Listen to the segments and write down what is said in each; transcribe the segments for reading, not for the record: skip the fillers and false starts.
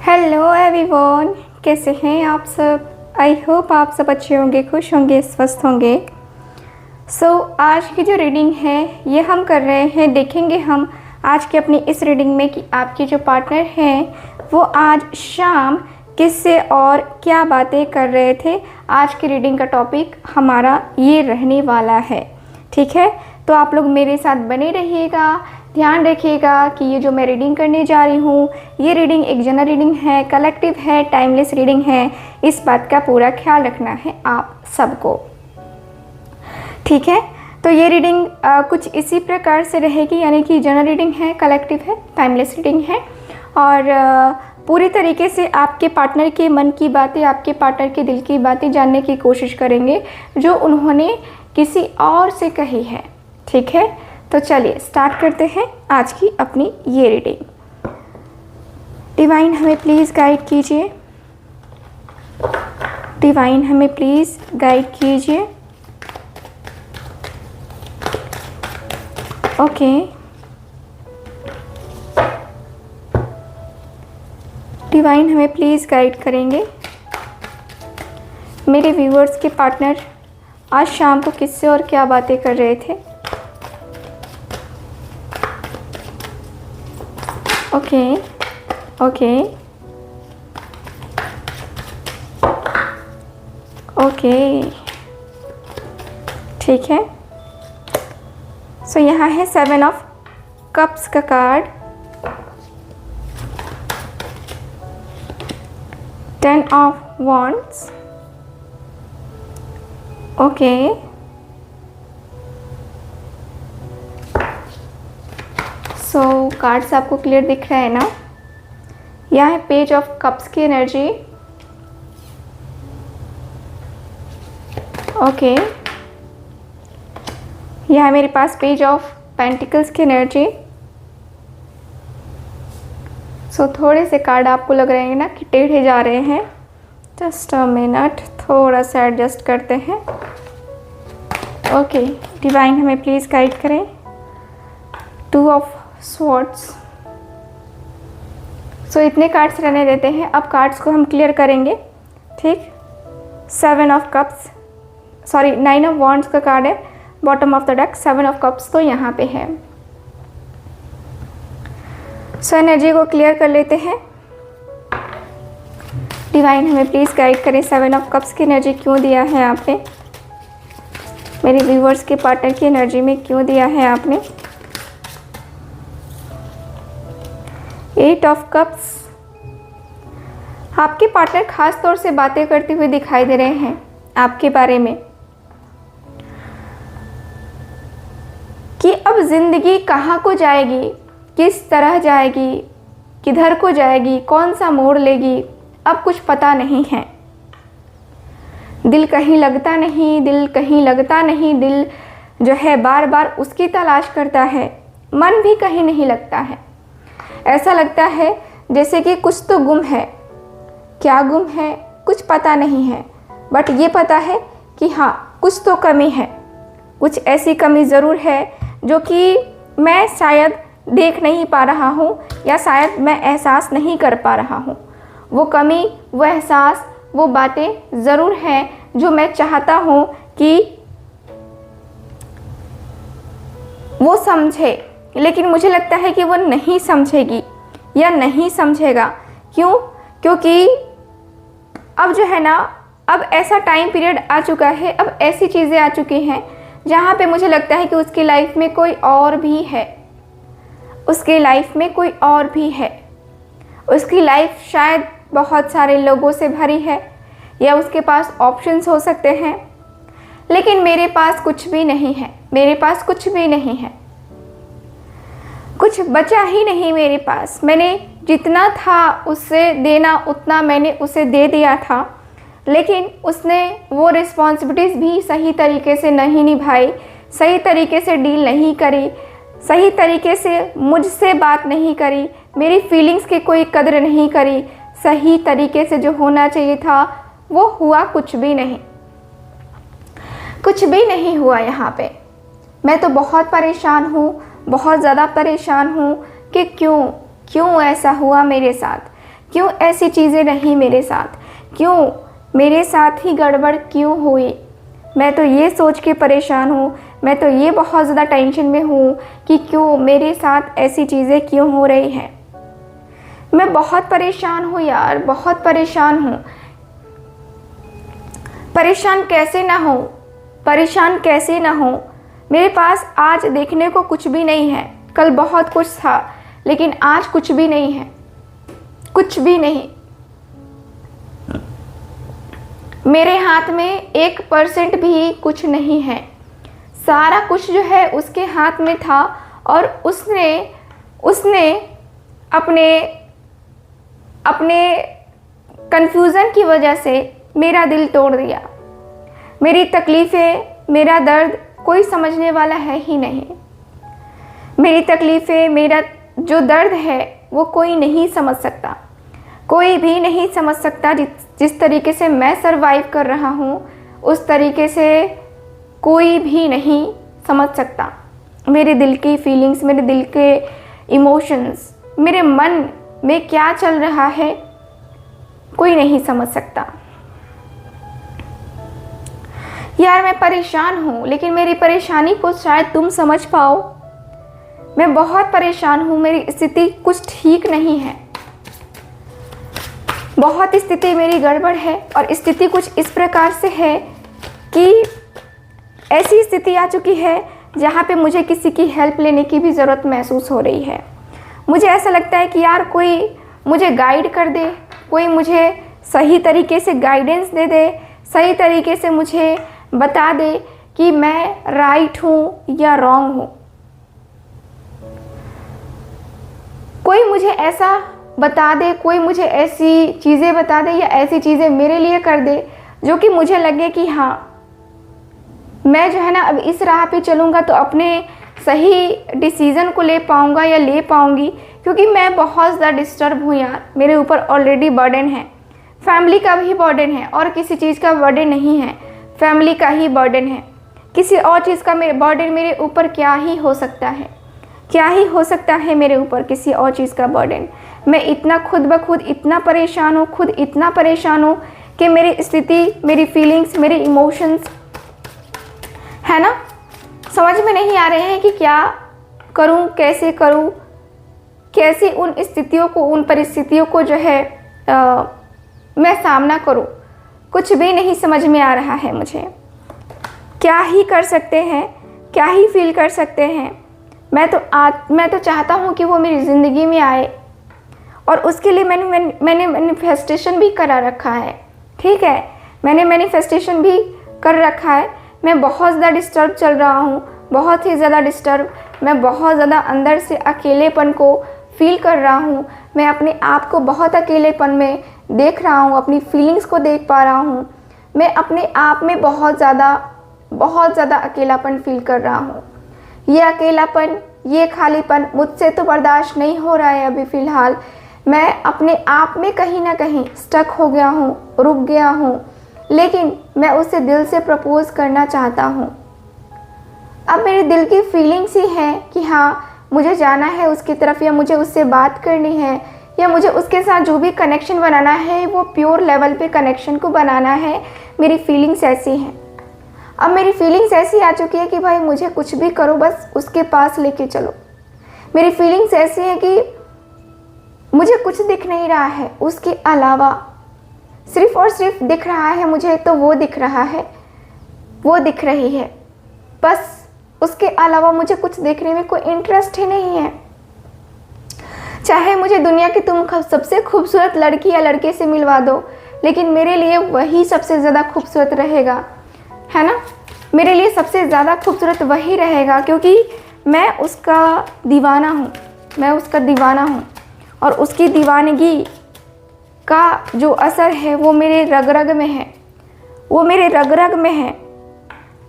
Hello everyone, कैसे हैं आप सब। आई होप आप सब अच्छे होंगे, खुश होंगे, स्वस्थ होंगे। आज की जो रीडिंग है ये हम कर रहे हैं, देखेंगे हम आज की अपनी इस रीडिंग में कि आपके जो पार्टनर हैं वो आज शाम किससे और क्या बातें कर रहे थे। आज की रीडिंग का टॉपिक हमारा ये रहने वाला है, ठीक है। तो आप लोग मेरे साथ बने रहिएगा, ध्यान रखिएगा कि ये जो मैं रीडिंग करने जा रही हूँ ये रीडिंग एक जनरल रीडिंग है, कलेक्टिव है, टाइमलेस रीडिंग है। इस बात का पूरा ख्याल रखना है आप सबको, ठीक है। तो ये रीडिंग कुछ इसी प्रकार से रहेगी, यानी कि जनरल रीडिंग है, कलेक्टिव है, टाइमलेस रीडिंग है और पूरी तरीके से आपके पार्टनर के मन की बातें, आपके पार्टनर के दिल की बातें जानने की कोशिश करेंगे जो उन्होंने किसी और से कही है, ठीक है। तो चलिए स्टार्ट करते हैं आज की अपनी ये रीडिंग। डिवाइन हमें प्लीज़ गाइड कीजिए, डिवाइन हमें प्लीज़ गाइड कीजिए। ओके, डिवाइन हमें प्लीज़ गाइड करेंगे। मेरे व्यूअर्स के पार्टनर आज शाम को किससे और क्या बातें कर रहे थे। ओके ओके ओके, ठीक है। यहाँ है 7 ऑफ कप्स का card, 10 of wands. Okay, cards आपको क्लियर दिख रहा है ना। यहाँ है पेज ऑफ कप्स की एनर्जी। ओके, यहाँ है मेरे पास पेज ऑफ पेंटिकल्स की एनर्जी। थोड़े से कार्ड आपको लग रहे हैं ना कि टेढ़े जा रहे हैं। जस्ट अ मिनट, थोड़ा सा एडजस्ट करते हैं। ओके, डिवाइन हमें प्लीज़ गाइड करें। 2 ऑफ स्वॉर्ड्स। इतने कार्ड्स रहने देते हैं, अब कार्ड्स को हम क्लियर करेंगे, ठीक। 7 of cups, sorry 9 of wands का कार्ड है bottom of the deck. 7 of cups तो यहाँ पे है। एनर्जी को क्लियर कर लेते हैं। डिवाइन हमें प्लीज़ गाइड करें। 7 ऑफ कप्स की एनर्जी क्यों दिया है आपने, मेरे व्यूअर्स के पार्टनर की एनर्जी में क्यों दिया है आपने। 8 ऑफ कप्स। आपके पार्टनर खास तौर से बातें करते हुए दिखाई दे रहे हैं आपके बारे में कि अब जिंदगी कहाँ को जाएगी, किस तरह जाएगी, किधर को जाएगी, कौन सा मोड़ लेगी, अब कुछ पता नहीं है। दिल कहीं लगता नहीं, दिल कहीं लगता नहीं, दिल जो है बार बार उसकी तलाश करता है, मन भी कहीं नहीं लगता है। ऐसा लगता है जैसे कि कुछ तो गुम है। क्या गुम है कुछ पता नहीं है, बट ये पता है कि हाँ कुछ तो कमी है, कुछ ऐसी कमी ज़रूर है जो कि मैं शायद देख नहीं पा रहा हूँ या शायद मैं एहसास नहीं कर पा रहा हूँ। वो कमी, वो एहसास, वो बातें ज़रूर हैं जो मैं चाहता हूँ कि वो समझे, लेकिन मुझे लगता है कि वो नहीं समझेगी या नहीं समझेगा। क्यों? क्योंकि अब जो है ना, अब ऐसा टाइम पीरियड आ चुका है, अब ऐसी चीज़ें आ चुकी हैं जहाँ पे मुझे लगता है कि उसकी लाइफ में कोई और भी है, उसकी लाइफ में कोई और भी है। उसकी लाइफ शायद बहुत सारे लोगों से भरी है या उसके पास ऑप्शंस हो सकते हैं, लेकिन मेरे पास कुछ भी नहीं है, मेरे पास कुछ भी नहीं है, कुछ बचा ही नहीं मेरे पास। मैंने जितना था उससे देना उतना मैंने उसे दे दिया था, लेकिन उसने वो रिस्पॉन्सिबिलिटीज़ भी सही तरीके से नहीं निभाई, सही तरीके से डील नहीं करी, सही तरीके से मुझसे बात नहीं करी, मेरी फीलिंग्स की कोई कदर नहीं करी। सही तरीके से जो होना चाहिए था वो हुआ कुछ भी नहीं, कुछ भी नहीं हुआ यहाँ पे। मैं तो बहुत परेशान हूँ, बहुत ज़्यादा परेशान हूँ कि क्यों ऐसा हुआ मेरे साथ, क्यों ऐसी चीज़ें रही मेरे साथ, क्यों मेरे साथ ही गड़बड़ क्यों हुई। मैं तो ये सोच के परेशान हूँ, मैं तो ये बहुत ज़्यादा टेंशन में हूँ कि क्यों मेरे साथ ऐसी चीज़ें क्यों हो रही हैं। मैं बहुत परेशान हूँ यार, बहुत परेशान हूँ। परेशान कैसे ना हो, परेशान कैसे ना हो। मेरे पास आज देखने को कुछ भी नहीं है। कल बहुत कुछ था लेकिन आज कुछ भी नहीं है, कुछ भी नहीं। मेरे हाथ में 1% भी कुछ नहीं है। सारा कुछ जो है उसके हाथ में था और उसने अपने कन्फ्यूज़न की वजह से मेरा दिल तोड़ दिया। मेरी तकलीफ़ें, मेरा दर्द कोई समझने वाला है ही नहीं। मेरी तकलीफ़ें, मेरा जो दर्द है वो कोई नहीं समझ सकता, कोई भी नहीं समझ सकता। जिस तरीके से मैं सरवाइव कर रहा हूँ उस तरीके से कोई भी नहीं समझ सकता। मेरे दिल की फीलिंग्स, मेरे दिल के इमोशंस, मेरे मन में क्या चल रहा है कोई नहीं समझ सकता। यार मैं परेशान हूँ लेकिन मेरी परेशानी को शायद तुम समझ पाओ। मैं बहुत परेशान हूँ, मेरी स्थिति कुछ ठीक नहीं है, बहुत स्थिति मेरी गड़बड़ है। और स्थिति कुछ इस प्रकार से है कि ऐसी स्थिति आ चुकी है जहाँ पे मुझे किसी की हेल्प लेने की भी ज़रूरत महसूस हो रही है। मुझे ऐसा लगता है कि यार कोई मुझे गाइड कर दे, कोई मुझे सही तरीके से गाइडेंस दे दे, सही तरीके से मुझे बता दे कि मैं राइट हूँ या रॉन्ग हूँ। कोई मुझे ऐसा बता दे, कोई मुझे ऐसी चीज़ें बता दे या ऐसी चीज़ें मेरे लिए कर दे जो कि मुझे लगे कि हाँ मैं जो है ना अब इस राह पे चलूँगा तो अपने सही डिसीज़न को ले पाऊँगा या ले पाऊँगी। क्योंकि मैं बहुत ज़्यादा डिस्टर्ब हूँ यार, मेरे ऊपर ऑलरेडी बर्डन है, फैमिली का भी बर्डन है और किसी चीज़ का बर्डन नहीं है, फैमिली का ही बर्डन है। किसी और चीज़ का मेरे बर्डन मेरे ऊपर क्या ही हो सकता है, क्या ही हो सकता है मेरे ऊपर किसी और चीज़ का बर्डन। मैं इतना खुद ब खुद इतना परेशान हूँ, खुद इतना परेशान हूँ कि मेरी स्थिति, मेरी फीलिंग्स, मेरे इमोशंस है ना समझ में नहीं आ रहे हैं कि क्या करूँ, कैसे करूँ, कैसे उन स्थितियों को, उन परिस्थितियों को जो है मैं सामना करूँ। कुछ भी नहीं समझ में आ रहा है मुझे। क्या ही कर सकते हैं, क्या ही फील कर सकते हैं। मैं तो चाहता हूँ कि वो मेरी ज़िंदगी में आए और उसके लिए मैंने मैनिफेस्टेशन भी करा रखा है। ठीक है, मैंने मैनिफेस्टेशन भी कर रखा है। मैं बहुत ज़्यादा डिस्टर्ब चल रहा हूँ, बहुत ही ज़्यादा डिस्टर्ब। मैं बहुत ज़्यादा अंदर से अकेलेपन को फील कर रहा हूँ। मैं अपने आप को बहुत अकेलेपन में देख रहा हूँ, अपनी फीलिंग्स को देख पा रहा हूँ। मैं अपने आप में बहुत ज़्यादा अकेलापन फील कर रहा हूँ। ये अकेलापन, ये खालीपन मुझसे तो बर्दाश्त नहीं हो रहा है अभी फ़िलहाल। मैं अपने आप में कहीं ना कहीं स्टक हो गया हूँ, रुक गया हूँ, लेकिन मैं उसे दिल से प्रपोज करना चाहता हूँ। अब मेरे दिल की फीलिंग्स ही है कि हाँ मुझे जाना है उसकी तरफ, या मुझे उससे बात करनी है, या मुझे उसके साथ जो भी कनेक्शन बनाना है वो प्योर लेवल पे कनेक्शन को बनाना है। मेरी फीलिंग्स ऐसी हैं। अब मेरी फीलिंग्स ऐसी आ चुकी है कि भाई मुझे कुछ भी करो, बस उसके पास लेके चलो। मेरी फीलिंग्स ऐसी है कि मुझे कुछ दिख नहीं रहा है उसके अलावा, सिर्फ़ और सिर्फ दिख रहा है मुझे तो वो दिख रहा है, वो दिख रही है, बस उसके अलावा मुझे कुछ देखने में कोई इंटरेस्ट ही नहीं है। चाहे मुझे दुनिया की तुम सबसे खूबसूरत लड़की या लड़के से मिलवा दो, लेकिन मेरे लिए वही सबसे ज़्यादा खूबसूरत रहेगा, है ना। मेरे लिए सबसे ज़्यादा खूबसूरत वही रहेगा, क्योंकि मैं उसका दीवाना हूँ, मैं उसका दीवाना हूँ। और उसकी दीवानगी का जो असर है वो मेरे रग रग में है, वो मेरे रग रग में है।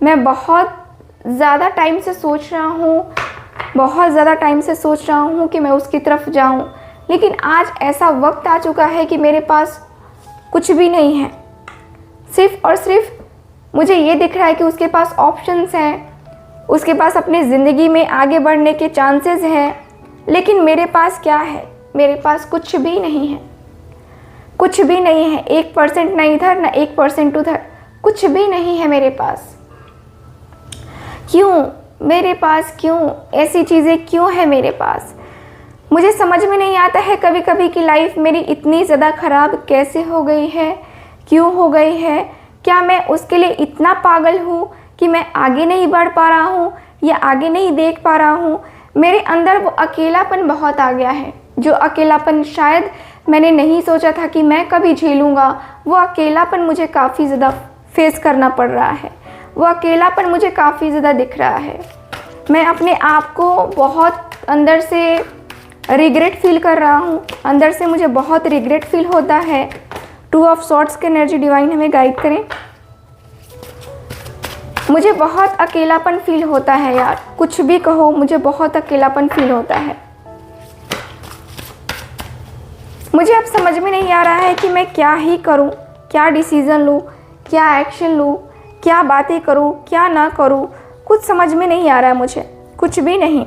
मैं बहुत ज़्यादा टाइम से सोच रहा हूँ, बहुत ज़्यादा टाइम से सोच रहा हूँ कि मैं उसकी तरफ जाऊँ, लेकिन आज ऐसा वक्त आ चुका है कि मेरे पास कुछ भी नहीं है। सिर्फ़ और सिर्फ मुझे ये दिख रहा है कि उसके पास ऑप्शंस हैं, उसके पास अपनी ज़िंदगी में आगे बढ़ने के चांसेस हैं, लेकिन मेरे पास क्या है? मेरे पास कुछ भी नहीं है। कुछ भी नहीं है, 1% ना इधर ना 1% उधर, कुछ भी नहीं है मेरे पास। क्यों मेरे पास, क्यों ऐसी चीज़ें क्यों है मेरे पास? मुझे समझ में नहीं आता है कभी कभी कि लाइफ मेरी इतनी ज़्यादा ख़राब कैसे हो गई है, क्यों हो गई है? क्या मैं उसके लिए इतना पागल हूँ कि मैं आगे नहीं बढ़ पा रहा हूँ या आगे नहीं देख पा रहा हूँ? मेरे अंदर वो अकेलापन बहुत आ गया है, जो अकेलापन शायद मैंने नहीं सोचा था कि मैं कभी झेलूँगा। वो अकेलापन मुझे काफ़ी ज़्यादा फेस करना पड़ रहा है, वो अकेलापन मुझे काफ़ी ज़्यादा दिख रहा है। मैं अपने आप को बहुत अंदर से रिग्रेट फील कर रहा हूँ, अंदर से मुझे बहुत रिग्रेट फील होता है। 2 ऑफ सॉर्ड्स की एनर्जी डिवाइन हमें गाइड करें। मुझे बहुत अकेलापन फील होता है यार, कुछ भी कहो, मुझे बहुत अकेलापन फील होता है। मुझे अब समझ में नहीं आ रहा है कि मैं क्या ही करूं, क्या डिसीज़न लूं, क्या एक्शन लूं, क्या बातें करूं, क्या ना करूं, कुछ समझ में नहीं आ रहा है मुझे, कुछ भी नहीं।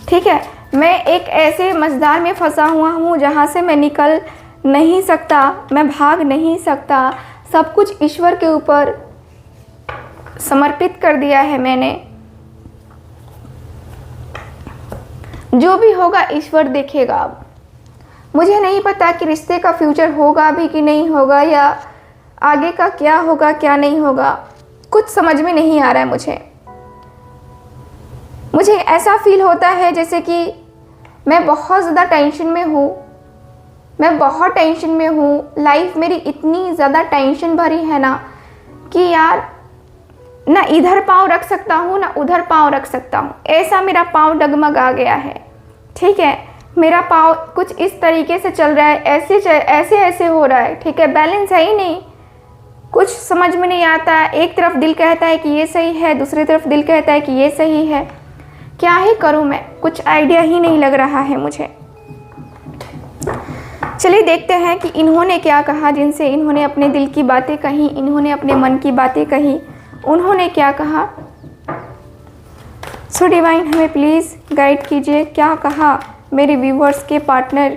ठीक है, मैं एक ऐसे मझधार में फंसा हुआ हूँ जहाँ से मैं निकल नहीं सकता, मैं भाग नहीं सकता। सब कुछ ईश्वर के ऊपर समर्पित कर दिया है मैंने। जो भी होगा ईश्वर देखेगा। अब मुझे नहीं पता कि रिश्ते का फ्यूचर होगा भी कि नहीं होगा, या आगे का क्या होगा क्या नहीं होगा, कुछ समझ में नहीं आ रहा है मुझे ऐसा फील होता है जैसे कि मैं बहुत ज़्यादा टेंशन में हूँ, मैं बहुत टेंशन में हूँ। लाइफ मेरी इतनी ज़्यादा टेंशन भरी है ना कि यार ना इधर पाँव रख सकता हूँ ना उधर पाँव रख सकता हूँ, ऐसा मेरा पाँव डगमगा गया है। ठीक है, मेरा पाँव कुछ इस तरीके से चल रहा है, ऐसे हो रहा है। ठीक है, बैलेंस है ही नहीं, कुछ समझ में नहीं आता। एक तरफ दिल कहता है कि ये सही है, दूसरी तरफ दिल कहता है कि ये सही है। क्या ही करूँ मैं, कुछ आइडिया ही नहीं लग रहा है मुझे। चलिए देखते हैं कि इन्होंने क्या कहा, जिनसे इन्होंने अपने दिल की बातें कही, इन्होंने अपने मन की बातें कही, उन्होंने क्या कहा। सो डिवाइन हमें प्लीज़ गाइड कीजिए, क्या कहा मेरे व्यूवर्स के पार्टनर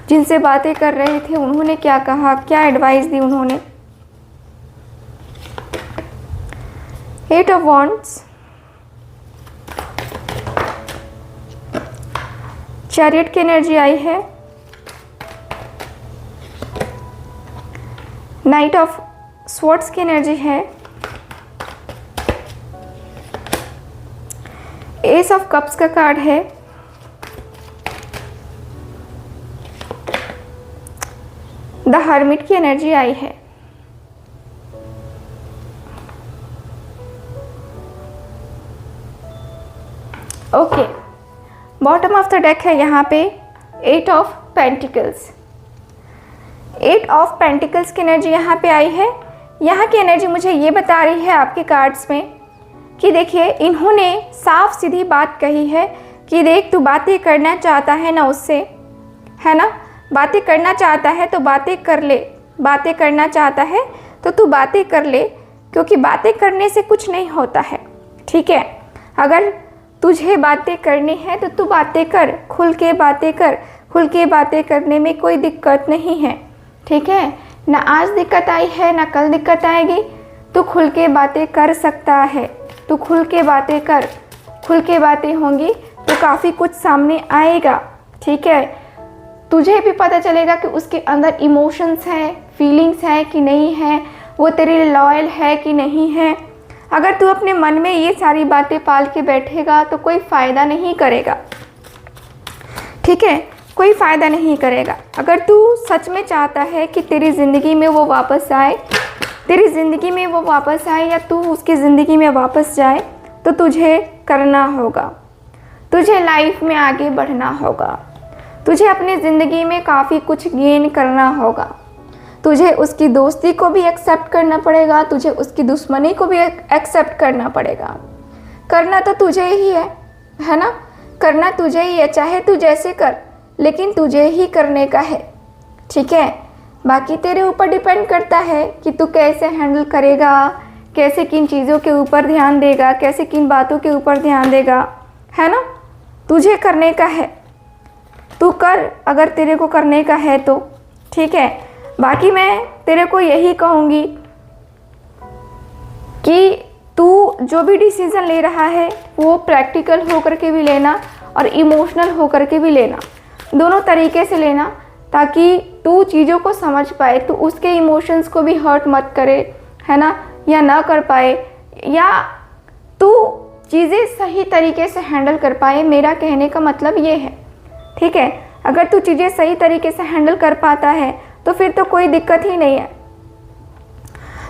जिनसे बातें कर रहे थे, उन्होंने क्या कहा, क्या एडवाइस दी उन्होंने। 8 ऑफ वॉन्ड्स, चैरियट की एनर्जी आई है, नाइट ऑफ स्वॉर्ड्स की एनर्जी है, एस ऑफ कप्स का कार्ड है, द हर्मिट की एनर्जी आई है। Okay, bottom of the deck है यहाँ पे 8 ऑफ पेंटिकल्स। 8 ऑफ पेंटिकल्स की एनर्जी यहाँ पे आई है। यहाँ की एनर्जी मुझे ये बता रही है आपके कार्ड्स में कि देखिए, इन्होंने साफ सीधी बात कही है कि देख, तू बातें करना चाहता है ना उससे, है ना, बातें करना चाहता है तो बातें कर ले, बातें करना चाहता है तो तू बातें कर ले, क्योंकि बातें करने से कुछ नहीं होता है। ठीक है, अगर तुझे बातें करनी है तो तू बातें कर, खुल के बातें कर, खुल के बातें करने में कोई दिक्कत नहीं है। ठीक है, ना आज दिक्कत आई है ना कल दिक्कत आएगी, तू खुल के बातें कर सकता है, तू खुल के बातें कर, खुल के बातें होंगी तो काफ़ी कुछ सामने आएगा। ठीक है, तुझे भी पता चलेगा कि उसके अंदर इमोशंस हैं, फीलिंग्स हैं कि नहीं है, वो तेरे लिए लॉयल है कि नहीं है। अगर तू अपने मन में ये सारी बातें पाल के बैठेगा तो कोई फ़ायदा नहीं करेगा। ठीक है, कोई फ़ायदा नहीं करेगा। अगर तू सच में चाहता है कि तेरी ज़िंदगी में वो वापस आए, तेरी ज़िंदगी में वो वापस आए या तू उसकी ज़िंदगी में वापस जाए, तो तुझे करना होगा, तुझे लाइफ में आगे बढ़ना होगा, तुझे अपनी ज़िंदगी में काफ़ी कुछ गेन करना होगा। तुझे उसकी दोस्ती को भी एक्सेप्ट करना पड़ेगा, तुझे उसकी दुश्मनी को भी एक्सेप्ट करना पड़ेगा। करना तो तुझे ही है ना, करना तुझे ही है, चाहे तू जैसे कर, लेकिन तुझे ही करने का है। ठीक है, बाकी तेरे ऊपर डिपेंड करता है कि तू कैसे हैंडल करेगा, कैसे किन चीज़ों के ऊपर ध्यान देगा, कैसे किन बातों के ऊपर ध्यान देगा, है ना। तुझे करने का है, तू कर अगर तेरे को करने का है तो, ठीक है। बाकी मैं तेरे को यही कहूँगी कि तू जो भी डिसीज़न ले रहा है वो प्रैक्टिकल होकर के भी लेना और इमोशनल होकर के भी लेना, दोनों तरीके से लेना, ताकि तू चीज़ों को समझ पाए, तू उसके इमोशंस को भी हर्ट मत करे, है ना, या ना कर पाए, या तू चीज़ें सही तरीके से हैंडल कर पाए। मेरा कहने का मतलब ये है, ठीक है। अगर तू चीज़ें सही तरीके से हैंडल कर पाता है तो फिर तो कोई दिक्कत ही नहीं है।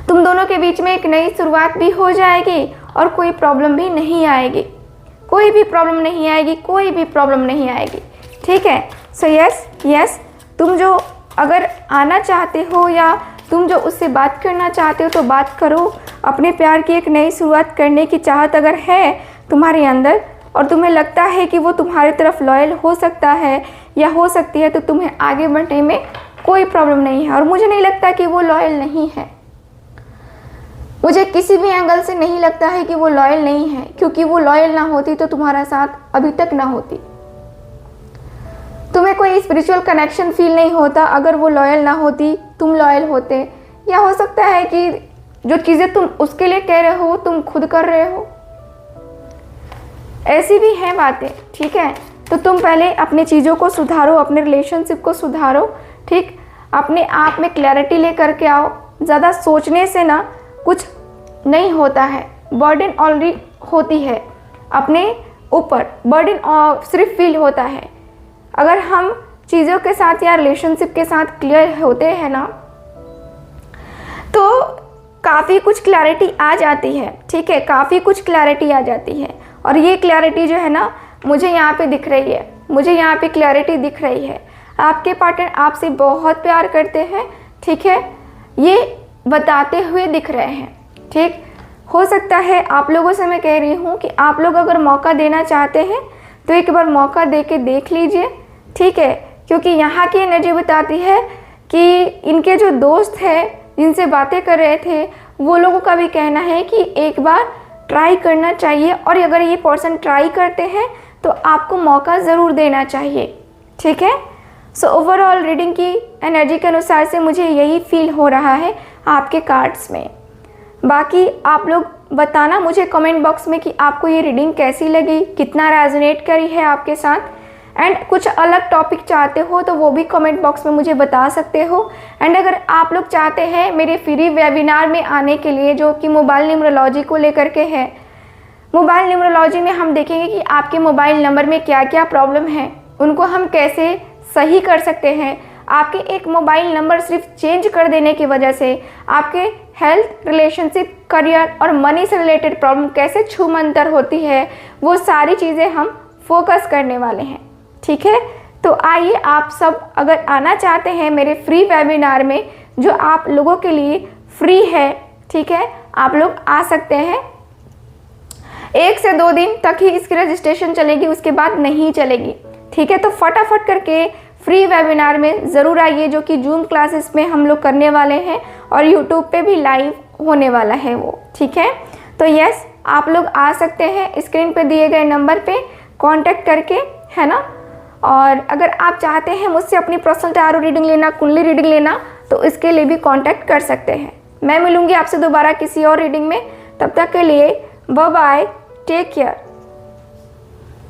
तुम दोनों के बीच में एक नई शुरुआत भी हो जाएगी और कोई प्रॉब्लम भी नहीं आएगी, कोई भी प्रॉब्लम नहीं आएगी, कोई भी प्रॉब्लम नहीं आएगी, ठीक है। सो यस, तुम जो अगर आना चाहते हो या तुम जो उससे बात करना चाहते हो तो बात करो। अपने प्यार की एक नई शुरुआत करने की चाहत अगर है तुम्हारे अंदर और तुम्हें लगता है कि वो तुम्हारी तरफ लॉयल हो सकता है या हो सकती है, तो तुम्हें आगे बढ़ने में कोई प्रॉब्लम नहीं है। और मुझे नहीं लगता कि वो लॉयल नहीं है, मुझे किसी भी एंगल से नहीं लगता है कि वो लॉयल नहीं है, क्योंकि वो लॉयल ना होती तो तुम्हारा साथ अभी तक ना होती। तुम्हें कोई स्पिरिचुअल कनेक्शन फील नहीं होता अगर वो लॉयल ना होती, तुम लॉयल होते। या हो सकता है कि जो चीज़ें तुम उसके लिए कह रहे हो तुम खुद कर रहे हो, ऐसी भी हैं बातें, ठीक है। तो तुम पहले अपनी चीज़ों को सुधारो, अपने रिलेशनशिप को सुधारो, ठीक। अपने आप में क्लैरिटी लेकर के आओ। ज़्यादा सोचने से ना कुछ नहीं होता है, बर्डन ऑलरेडी होती है अपने ऊपर, बर्डन सिर्फ फील होता है। अगर हम चीज़ों के साथ या रिलेशनशिप के साथ क्लियर होते हैं ना तो काफ़ी कुछ क्लैरिटी आ जाती है, ठीक है, काफ़ी कुछ क्लैरिटी आ जाती है। और ये क्लैरिटी जो है ना मुझे यहाँ पे दिख रही है, मुझे यहाँ पे क्लैरिटी दिख रही है। आपके पार्टनर आपसे बहुत प्यार करते हैं, ठीक है, ये बताते हुए दिख रहे हैं, ठीक। हो सकता है आप लोगों से मैं कह रही हूँ कि आप लोग अगर मौका देना चाहते हैं तो एक बार मौका दे के देख लीजिए, ठीक है। क्योंकि यहाँ की एनर्जी बताती है कि इनके जो दोस्त हैं जिनसे बातें कर रहे थे वो लोगों का भी कहना है कि एक बार ट्राई करना चाहिए, और अगर ये पर्सन ट्राई करते हैं तो आपको मौका ज़रूर देना चाहिए, ठीक है। सो ओवरऑल रीडिंग की एनर्जी के अनुसार से मुझे यही फील हो रहा है आपके कार्ड्स में। बाकी आप लोग बताना मुझे कमेंट बॉक्स में कि आपको ये रीडिंग कैसी लगी, कितना रेजोनेट करी है आपके साथ, एंड कुछ अलग टॉपिक चाहते हो तो वो भी कमेंट बॉक्स में मुझे बता सकते हो। एंड अगर आप लोग चाहते हैं मेरे फ्री वेबिनार में आने के लिए जो कि मोबाइल न्यूमरोलॉजी को लेकर के है, मोबाइल न्यूमरोलॉजी में हम देखेंगे कि आपके मोबाइल नंबर में क्या क्या प्रॉब्लम है, उनको हम कैसे सही कर सकते हैं। आपके एक मोबाइल नंबर सिर्फ चेंज कर देने की वजह से आपके हेल्थ, रिलेशनशिप, करियर और मनी से रिलेटेड प्रॉब्लम कैसे छूमंतर होती है, वो सारी चीज़ें हम फोकस करने वाले हैं, ठीक है। तो आइए आप सब अगर आना चाहते हैं मेरे फ्री वेबिनार में जो आप लोगों के लिए फ्री है, ठीक है, आप लोग आ सकते हैं। 1 से 2 दिन तक ही इसकी रजिस्ट्रेशन चलेगी, उसके बाद नहीं चलेगी, ठीक है। तो फटाफट करके फ्री वेबिनार में ज़रूर आइए, जो कि जूम क्लासेस में हम लोग करने वाले हैं और यूट्यूब पे भी लाइव होने वाला है वो, ठीक है। तो यस, आप लोग आ सकते हैं स्क्रीन पे दिए गए नंबर पे कांटेक्ट करके, है ना। और अगर आप चाहते हैं मुझसे अपनी पर्सनल टैरो रीडिंग लेना, कुंडली रीडिंग लेना, तो इसके लिए भी कांटेक्ट कर सकते हैं। मैं मिलूंगी आपसे दोबारा किसी और रीडिंग में, तब तक के लिए बाय बाय, टेक केयर।